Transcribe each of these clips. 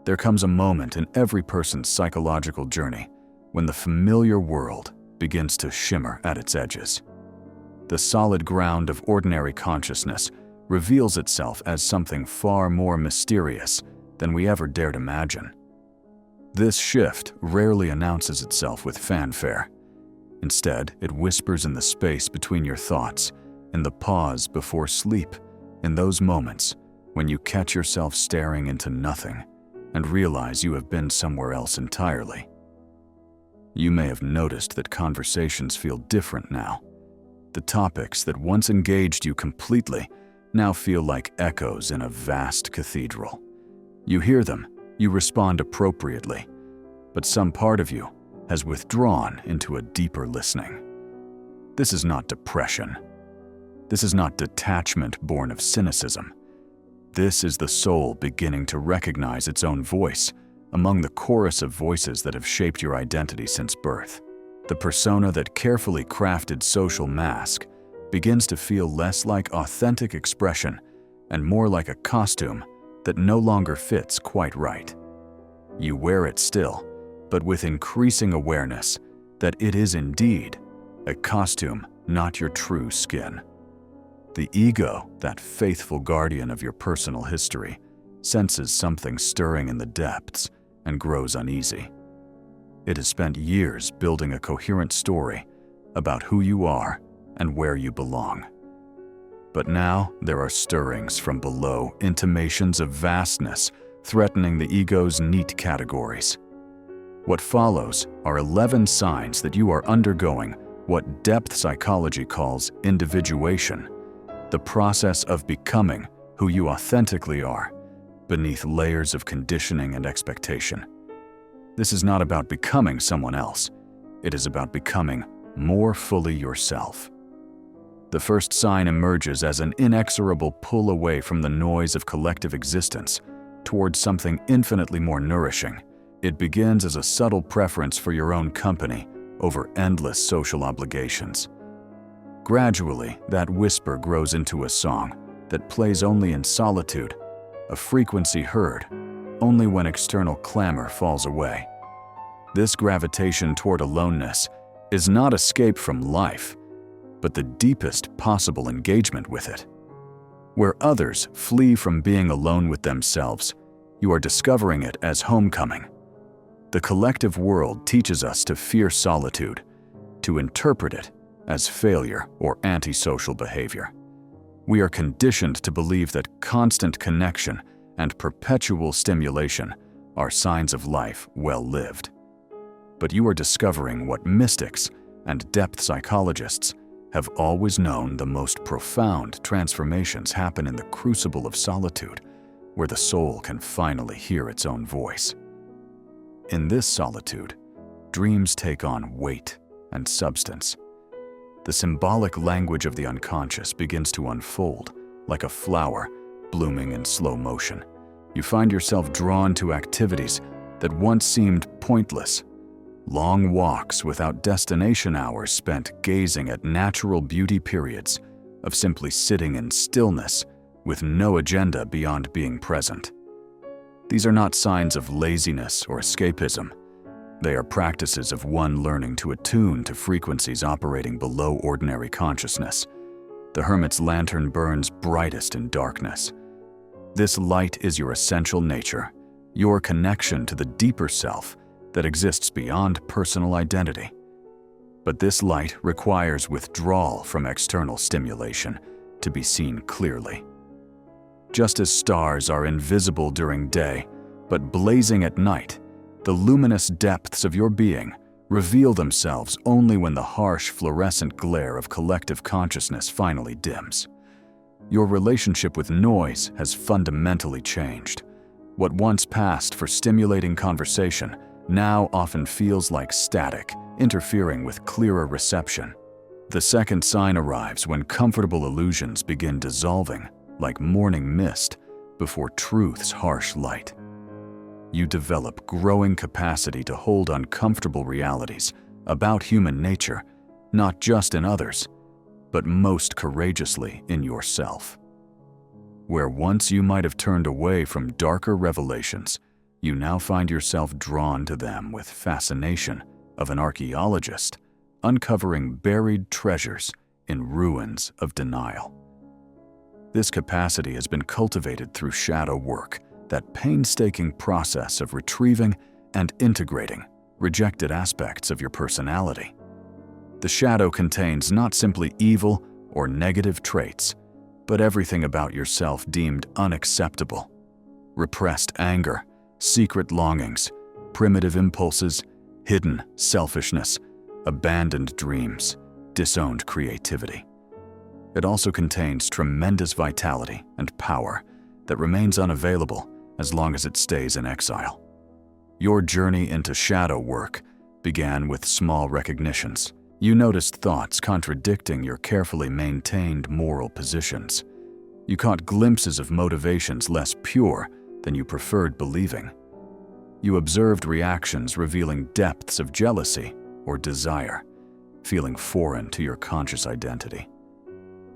There comes a moment in every person's psychological journey when the familiar world begins to shimmer at its edges. The solid ground of ordinary consciousness reveals itself as something far more mysterious than we ever dared imagine. This shift rarely announces itself with fanfare. Instead, it whispers in the space between your thoughts, in the pause before sleep, in those moments when you catch yourself staring into nothing and realize you have been somewhere else entirely. You may have noticed that conversations feel different now. The topics that once engaged you completely now feel like echoes in a vast cathedral. You hear them, you respond appropriately, but some part of you has withdrawn into a deeper listening. This is not depression. This is not detachment born of cynicism. This is the soul beginning to recognize its own voice among the chorus of voices that have shaped your identity since birth. The persona that carefully crafted social mask begins to feel less like authentic expression and more like a costume that no longer fits quite right. You wear it still, but with increasing awareness that it is indeed a costume, not your true skin. The ego, that faithful guardian of your personal history, senses something stirring in the depths and grows uneasy. It has spent years building a coherent story about who you are and where you belong. But now there are stirrings from below, intimations of vastness threatening the ego's neat categories. What follows are 11 signs that you are undergoing what depth psychology calls individuation, the process of becoming who you authentically are, beneath layers of conditioning and expectation. This is not about becoming someone else. It is about becoming more fully yourself. The first sign emerges as an inexorable pull away from the noise of collective existence towards something infinitely more nourishing. It begins as a subtle preference for your own company over endless social obligations. Gradually, that whisper grows into a song that plays only in solitude, a frequency heard only when external clamor falls away. This gravitation toward aloneness is not escape from life, but the deepest possible engagement with it. Where others flee from being alone with themselves, you are discovering it as homecoming. The collective world teaches us to fear solitude, to interpret it as failure or antisocial behavior. We are conditioned to believe that constant connection and perpetual stimulation are signs of life well lived. But you are discovering what mystics and depth psychologists have always known: the most profound transformations happen in the crucible of solitude, where the soul can finally hear its own voice. In this solitude, dreams take on weight and substance. The symbolic language of the unconscious begins to unfold like a flower blooming in slow motion. You find yourself drawn to activities that once seemed pointless. Long walks without destination, hours spent gazing at natural beauty, periods of simply sitting in stillness with no agenda beyond being present. These are not signs of laziness or escapism. They are practices of one learning to attune to frequencies operating below ordinary consciousness. The hermit's lantern burns brightest in darkness. This light is your essential nature, your connection to the deeper self that exists beyond personal identity. But this light requires withdrawal from external stimulation to be seen clearly. Just as stars are invisible during day, but blazing at night, the luminous depths of your being reveal themselves only when the harsh fluorescent glare of collective consciousness finally dims. Your relationship with noise has fundamentally changed. What once passed for stimulating conversation now often feels like static, interfering with clearer reception. The second sign arrives when comfortable illusions begin dissolving like morning mist before truth's harsh light. You develop growing capacity to hold uncomfortable realities about human nature, not just in others, but most courageously in yourself. Where once you might have turned away from darker revelations, you now find yourself drawn to them with fascination of an archaeologist uncovering buried treasures in ruins of denial. This capacity has been cultivated through shadow work, that painstaking process of retrieving and integrating rejected aspects of your personality. The shadow contains not simply evil or negative traits, but everything about yourself deemed unacceptable. Repressed anger, secret longings, primitive impulses, hidden selfishness, abandoned dreams, disowned creativity. It also contains tremendous vitality and power that remains unavailable as long as it stays in exile. Your journey into shadow work began with small recognitions. You noticed thoughts contradicting your carefully maintained moral positions. You caught glimpses of motivations less pure than you preferred believing. You observed reactions revealing depths of jealousy or desire, feeling foreign to your conscious identity.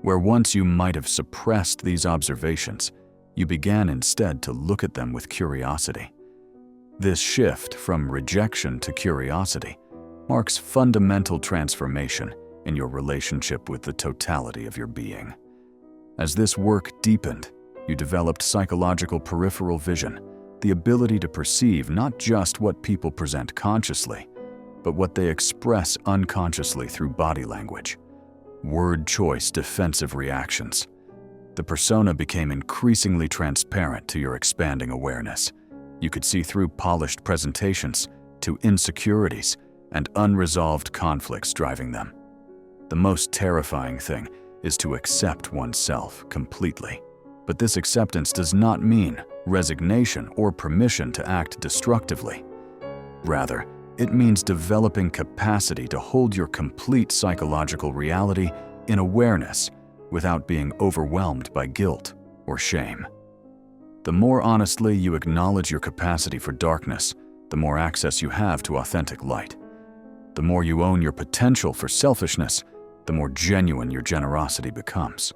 Where once you might have suppressed these observations, you began instead to look at them with curiosity. This shift from rejection to curiosity marks fundamental transformation in your relationship with the totality of your being. As this work deepened, you developed psychological peripheral vision, the ability to perceive not just what people present consciously, but what they express unconsciously through body language, word choice, defensive reactions. The persona became increasingly transparent to your expanding awareness. You could see through polished presentations to insecurities and unresolved conflicts driving them. The most terrifying thing is to accept oneself completely. But this acceptance does not mean resignation or permission to act destructively. Rather, it means developing capacity to hold your complete psychological reality in awareness without being overwhelmed by guilt or shame. The more honestly you acknowledge your capacity for darkness, the more access you have to authentic light. The more you own your potential for selfishness, the more genuine your generosity becomes.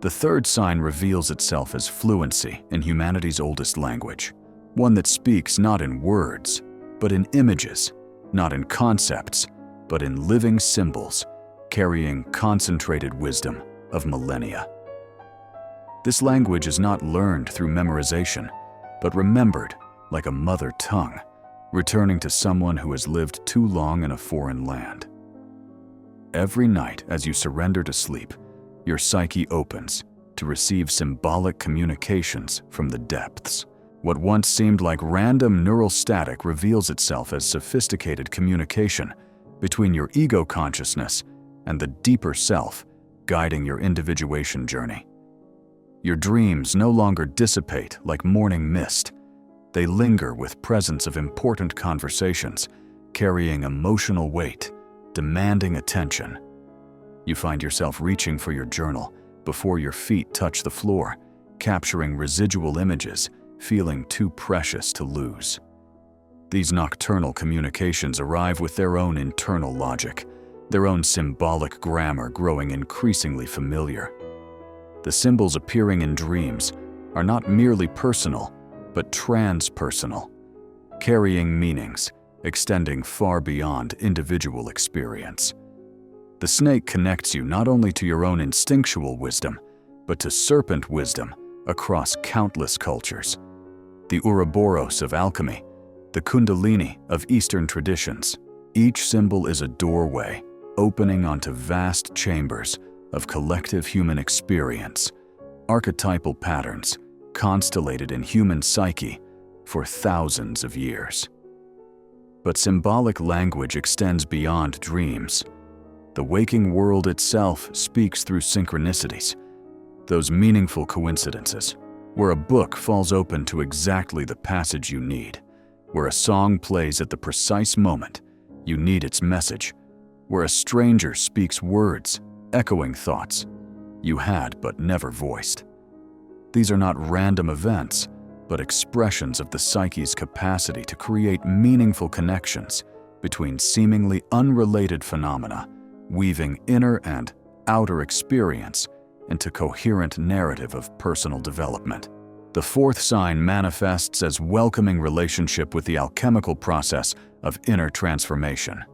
The third sign reveals itself as fluency in humanity's oldest language, one that speaks not in words, but in images, not in concepts, but in living symbols, carrying concentrated wisdom of millennia. This language is not learned through memorization, but remembered like a mother tongue, returning to someone who has lived too long in a foreign land. Every night as you surrender to sleep, your psyche opens to receive symbolic communications from the depths. What once seemed like random neural static reveals itself as sophisticated communication between your ego consciousness and the deeper self guiding your individuation journey. Your dreams no longer dissipate like morning mist. They linger with presence of important conversations, carrying emotional weight, demanding attention. You find yourself reaching for your journal before your feet touch the floor, capturing residual images, feeling too precious to lose. These nocturnal communications arrive with their own internal logic, their own symbolic grammar growing increasingly familiar. The symbols appearing in dreams are not merely personal, but transpersonal, carrying meanings extending far beyond individual experience. The snake connects you not only to your own instinctual wisdom, but to serpent wisdom across countless cultures. The Ouroboros of alchemy, the Kundalini of Eastern traditions. Each symbol is a doorway opening onto vast chambers of collective human experience, archetypal patterns constellated in human psyche for thousands of years. But symbolic language extends beyond dreams. The waking world itself speaks through synchronicities, those meaningful coincidences, where a book falls open to exactly the passage you need, where a song plays at the precise moment you need its message, where a stranger speaks words echoing thoughts you had but never voiced. These are not random events, but expressions of the psyche's capacity to create meaningful connections between seemingly unrelated phenomena, weaving inner and outer experience into coherent narrative of personal development. The fourth sign manifests as welcoming relationship with the alchemical process of inner transformation.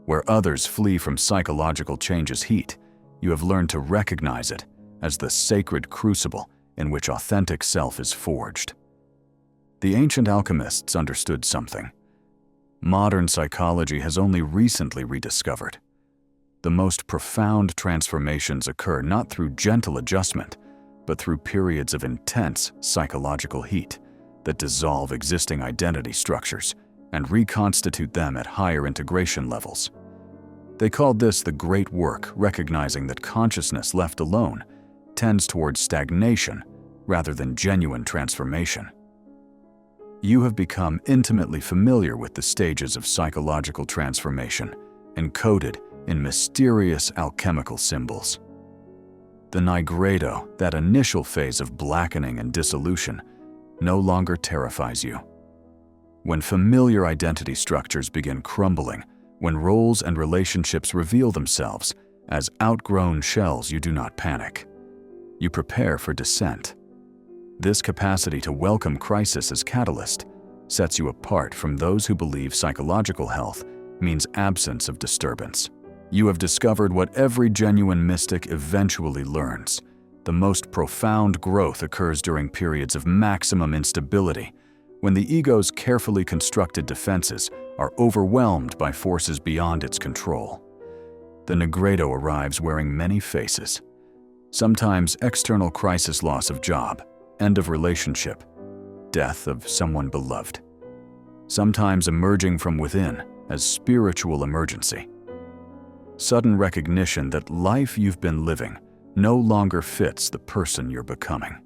Where others flee from psychological change's heat, you have learned to recognize it as the sacred crucible in which authentic self is forged. The ancient alchemists understood something modern psychology has only recently rediscovered. The most profound transformations occur not through gentle adjustment, but through periods of intense psychological heat that dissolve existing identity structures and reconstitute them at higher integration levels. They called this the great work, recognizing that consciousness left alone tends towards stagnation rather than genuine transformation. You have become intimately familiar with the stages of psychological transformation, encoded in mysterious alchemical symbols. The nigredo, that initial phase of blackening and dissolution, no longer terrifies you. When familiar identity structures begin crumbling, when roles and relationships reveal themselves as outgrown shells, you do not panic. You prepare for descent. This capacity to welcome crisis as catalyst sets you apart from those who believe psychological health means absence of disturbance. You have discovered what every genuine mystic eventually learns. The most profound growth occurs during periods of maximum instability, when the ego's carefully constructed defenses are overwhelmed by forces beyond its control. The nigredo arrives wearing many faces. Sometimes external crisis, loss of job, end of relationship, death of someone beloved. Sometimes emerging from within as spiritual emergency. Sudden recognition that life you've been living no longer fits the person you're becoming.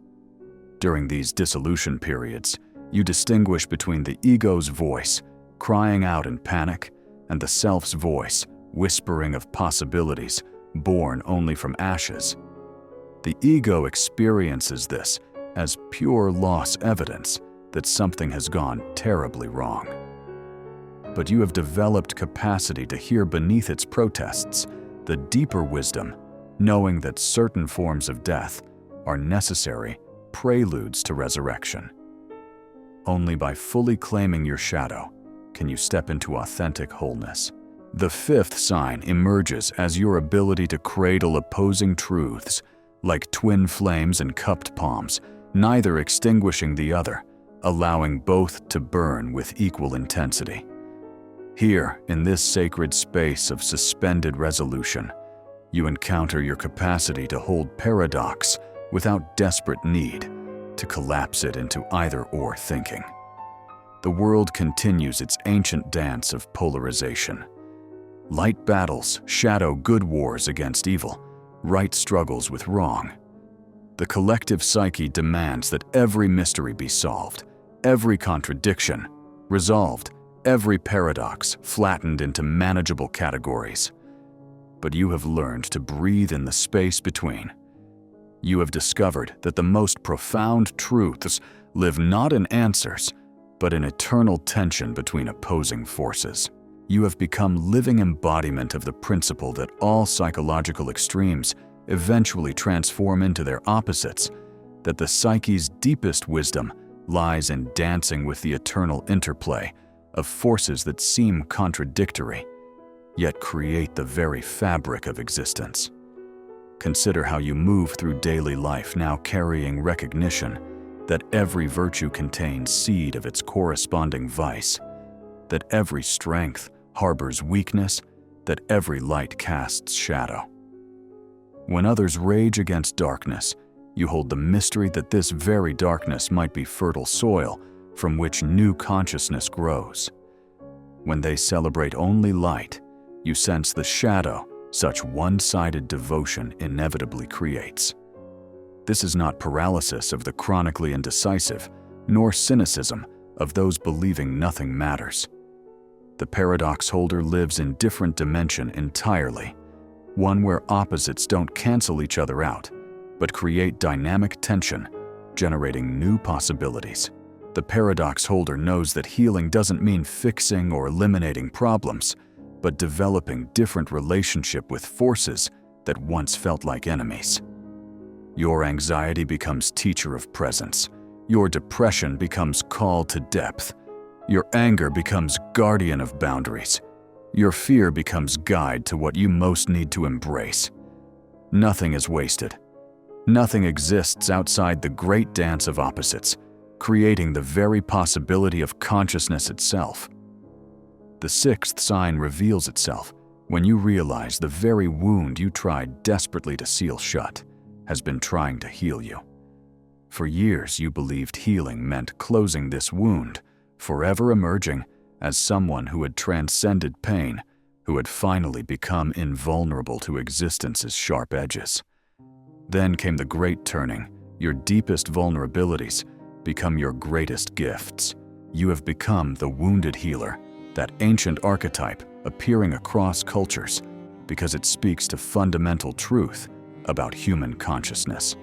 During these dissolution periods, you distinguish between the ego's voice, crying out in panic, and the self's voice, whispering of possibilities born only from ashes. The ego experiences this as pure loss evidence that something has gone terribly wrong. But you have developed capacity to hear beneath its protests the deeper wisdom, knowing that certain forms of death are necessary preludes to resurrection. Only by fully claiming your shadow can you step into authentic wholeness. The fifth sign emerges as your ability to cradle opposing truths like twin flames in cupped palms, neither extinguishing the other, allowing both to burn with equal intensity. Here, in this sacred space of suspended resolution, you encounter your capacity to hold paradox without desperate need to collapse it into either-or thinking. The world continues its ancient dance of polarization. Light battles shadow good wars against evil, right struggles with wrong. The collective psyche demands that every mystery be solved, every contradiction resolved, every paradox flattened into manageable categories. But you have learned to breathe in the space between. You have discovered that the most profound truths live not in answers, but in eternal tension between opposing forces. You have become living embodiment of the principle that all psychological extremes eventually transform into their opposites, that the psyche's deepest wisdom lies in dancing with the eternal interplay of forces that seem contradictory, yet create the very fabric of existence. Consider how you move through daily life, now carrying recognition that every virtue contains seed of its corresponding vice, that every strength harbors weakness, that every light casts shadow. When others rage against darkness, you hold the mystery that this very darkness might be fertile soil from which new consciousness grows. When they celebrate only light, you sense the shadow such one-sided devotion inevitably creates. This is not paralysis of the chronically indecisive, nor cynicism of those believing nothing matters. The paradox holder lives in different dimension entirely, one where opposites don't cancel each other out, but create dynamic tension, generating new possibilities. The paradox holder knows that healing doesn't mean fixing or eliminating problems, but developing different relationship with forces that once felt like enemies. Your anxiety becomes teacher of presence, Your depression becomes call to depth. Your anger becomes guardian of boundaries. Your fear becomes guide to what you most need to embrace. Nothing is wasted. Nothing exists outside the great dance of opposites, creating the very possibility of consciousness itself. The sixth sign reveals itself when you realize the very wound you tried desperately to seal shut has been trying to heal you. For years, you believed healing meant closing this wound, forever emerging as someone who had transcended pain, who had finally become invulnerable to existence's sharp edges. Then came the great turning. Your deepest vulnerabilities become your greatest gifts. You have become the wounded healer, that ancient archetype appearing across cultures because it speaks to fundamental truth about human consciousness.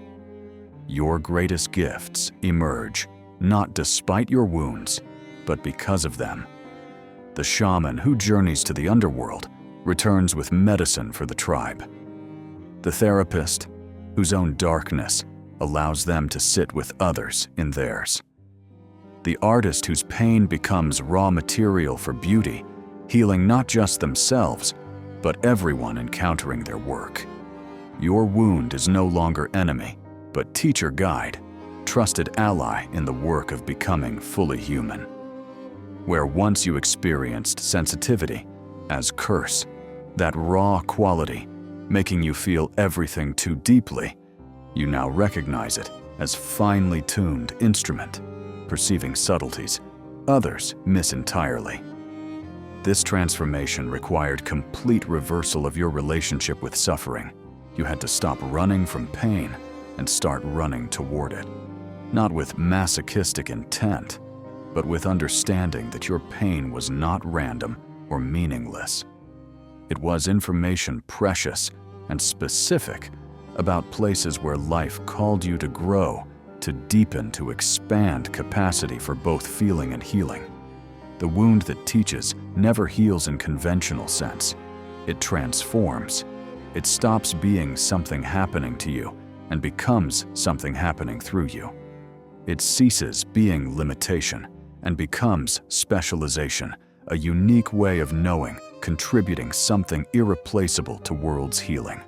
Your greatest gifts emerge not despite your wounds, but because of them. The shaman who journeys to the underworld returns with medicine for the tribe. The therapist whose own darkness allows them to sit with others in theirs. The artist whose pain becomes raw material for beauty, healing not just themselves, but everyone encountering their work. Your wound is no longer enemy, but teacher guide, trusted ally in the work of becoming fully human. Where once you experienced sensitivity as curse, that raw quality, making you feel everything too deeply, you now recognize it as finely tuned instrument, perceiving subtleties others miss entirely. This transformation required complete reversal of your relationship with suffering. You had to stop running from pain and start running toward it, not with masochistic intent, but with understanding that your pain was not random or meaningless. It was information precious and specific about places where life called you to grow, to deepen, to expand capacity for both feeling and healing. The wound that teaches never heals in conventional sense. It transforms. It stops being something happening to you and becomes something happening through you. It ceases being limitation and becomes specialization, a unique way of knowing, contributing something irreplaceable to world's healing.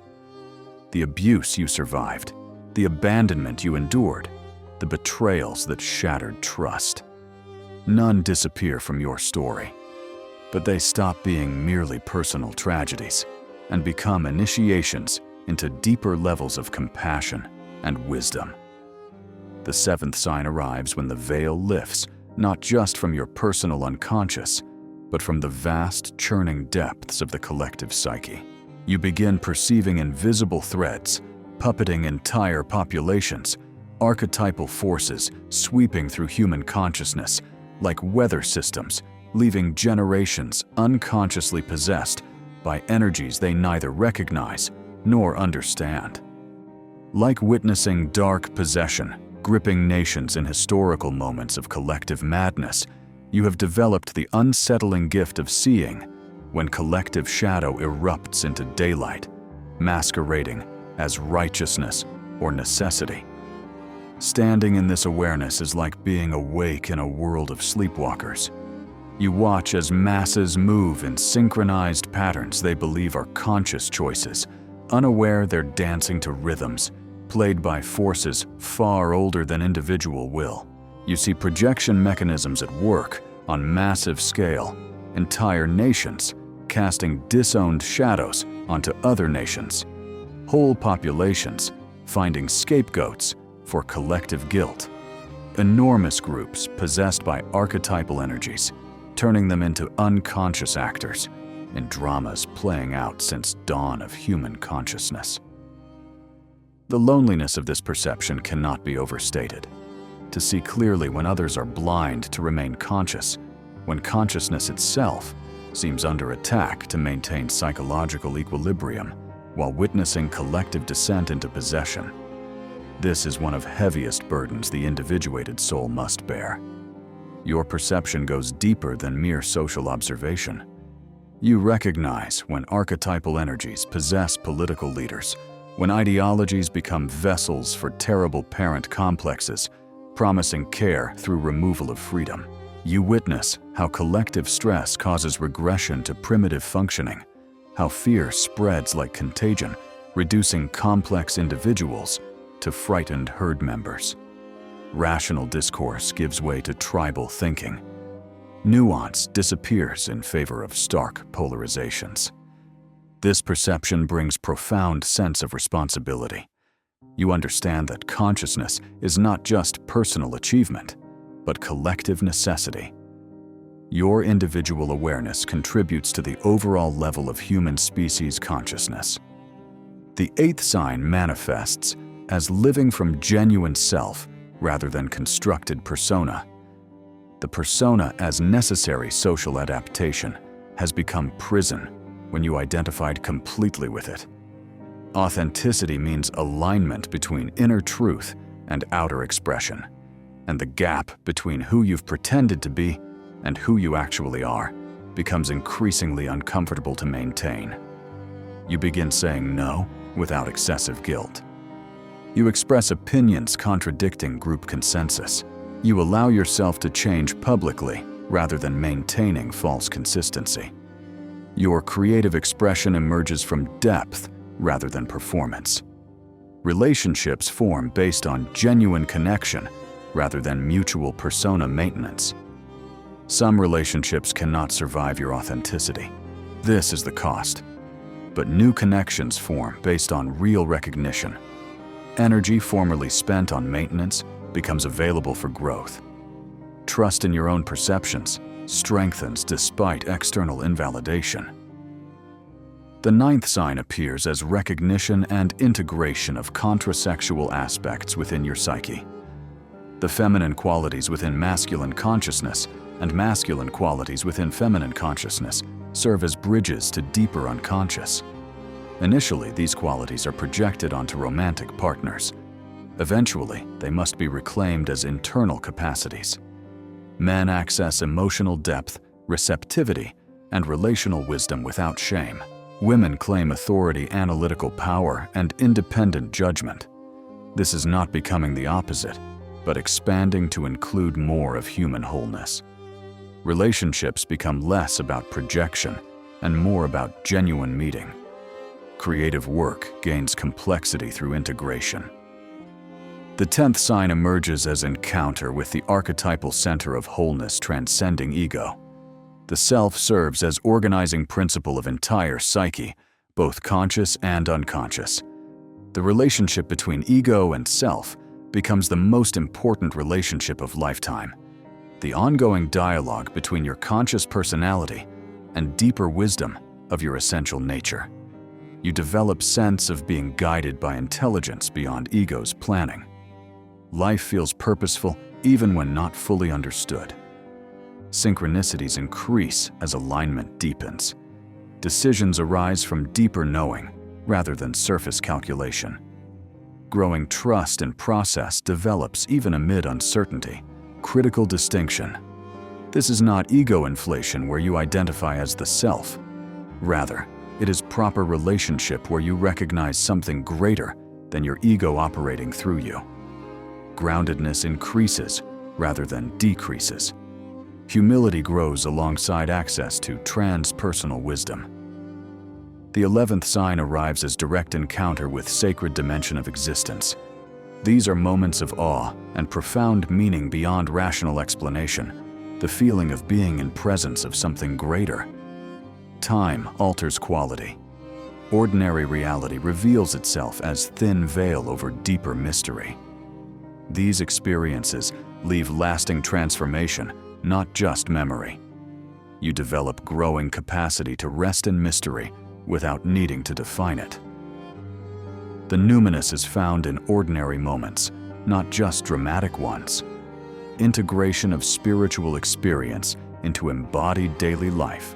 The abuse you survived, the abandonment you endured, the betrayals that shattered trust. None disappear from your story, but they stop being merely personal tragedies and become initiations into deeper levels of compassion and wisdom. The seventh sign arrives when the veil lifts, not just from your personal unconscious, but from the vast, churning depths of the collective psyche. You begin perceiving invisible threads, puppeting entire populations, archetypal forces sweeping through human consciousness, like weather systems, leaving generations unconsciously possessed by energies they neither recognize nor understand. Like witnessing dark possession, gripping nations in historical moments of collective madness, you have developed the unsettling gift of seeing when collective shadow erupts into daylight, masquerading as righteousness or necessity. Standing in this awareness is like being awake in a world of sleepwalkers. You watch as masses move in synchronized patterns they believe are conscious choices, unaware they're dancing to rhythms played by forces far older than individual will. You see projection mechanisms at work on massive scale, entire nations casting disowned shadows onto other nations, whole populations finding scapegoats for collective guilt, enormous groups possessed by archetypal energies, turning them into unconscious actors in dramas playing out since dawn of human consciousness. The loneliness of this perception cannot be overstated. To see clearly when others are blind to remain conscious, when consciousness itself seems under attack to maintain psychological equilibrium while witnessing collective descent into possession. This is one of heaviest burdens the individuated soul must bear. Your perception goes deeper than mere social observation. You recognize when archetypal energies possess political leaders, when ideologies become vessels for terrible parent complexes, promising care through removal of freedom. You witness how collective stress causes regression to primitive functioning, how fear spreads like contagion, reducing complex individuals to frightened herd members. Rational discourse gives way to tribal thinking. Nuance disappears in favor of stark polarizations. This perception brings profound sense of responsibility. You understand that consciousness is not just personal achievement, but collective necessity. Your individual awareness contributes to the overall level of human species consciousness. The eighth sign manifests as living from genuine self rather than constructed persona. The persona as necessary social adaptation has become prison when you identified completely with it. Authenticity means alignment between inner truth and outer expression, and the gap between who you've pretended to be and who you actually are becomes increasingly uncomfortable to maintain. You begin saying no without excessive guilt. You express opinions contradicting group consensus. You allow yourself to change publicly rather than maintaining false consistency. Your creative expression emerges from depth rather than performance. Relationships form based on genuine connection rather than mutual persona maintenance. Some relationships cannot survive your authenticity. This is the cost. But new connections form based on real recognition. Energy formerly spent on maintenance becomes available for growth. Trust in your own perceptions strengthens despite external invalidation. The ninth sign appears as recognition and integration of contrasexual aspects within your psyche. The feminine qualities within masculine consciousness and masculine qualities within feminine consciousness serve as bridges to deeper unconscious. Initially, these qualities are projected onto romantic partners. Eventually, they must be reclaimed as internal capacities. Men access emotional depth, receptivity, and relational wisdom without shame. Women claim authority, analytical power, and independent judgment. This is not becoming the opposite, but expanding to include more of human wholeness. Relationships become less about projection and more about genuine meeting. Creative work gains complexity through integration. The 10th sign emerges as encounter with the archetypal center of wholeness transcending ego. The self serves as organizing principle of entire psyche, both conscious and unconscious. The relationship between ego and self becomes the most important relationship of lifetime. The ongoing dialogue between your conscious personality and deeper wisdom of your essential nature. You develop sense of being guided by intelligence beyond ego's planning. Life feels purposeful even when not fully understood. Synchronicities increase as alignment deepens. Decisions arise from deeper knowing rather than surface calculation. Growing trust in process develops even amid uncertainty. Critical distinction. This is not ego inflation where you identify as the self. Rather, it is proper relationship where you recognize something greater than your ego operating through you. Groundedness increases rather than decreases. Humility grows alongside access to transpersonal wisdom. The 11th sign arrives as direct encounter with sacred dimension of existence. These are moments of awe and profound meaning beyond rational explanation, the feeling of being in presence of something greater. Time alters quality. Ordinary reality reveals itself as thin veil over deeper mystery. These experiences leave lasting transformation, not just memory. You develop growing capacity to rest in mystery without needing to define it. The numinous is found in ordinary moments, not just dramatic ones. Integration of spiritual experience into embodied daily life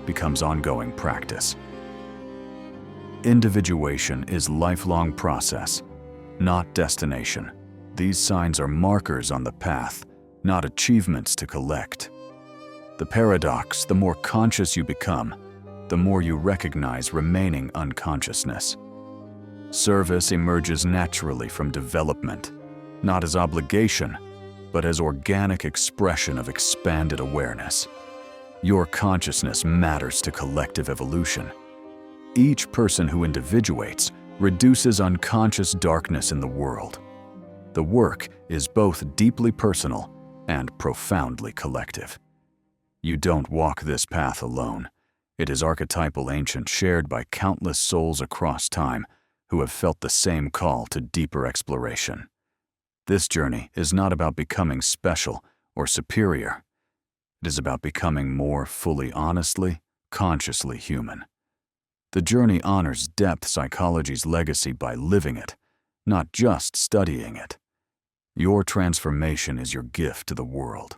becomes ongoing practice. Individuation is lifelong process, not destination. These signs are markers on the path, not achievements to collect. The paradox: the more conscious you become, the more you recognize remaining unconsciousness. Service emerges naturally from development, not as obligation, but as organic expression of expanded awareness. Your consciousness matters to collective evolution. Each person who individuates reduces unconscious darkness in the world. The work is both deeply personal and profoundly collective. You don't walk this path alone. It is archetypal ancient, shared by countless souls across time who have felt the same call to deeper exploration. This journey is not about becoming special or superior. It is about becoming more fully, honestly, consciously human. The journey honors depth psychology's legacy by living it, not just studying it. Your transformation is your gift to the world.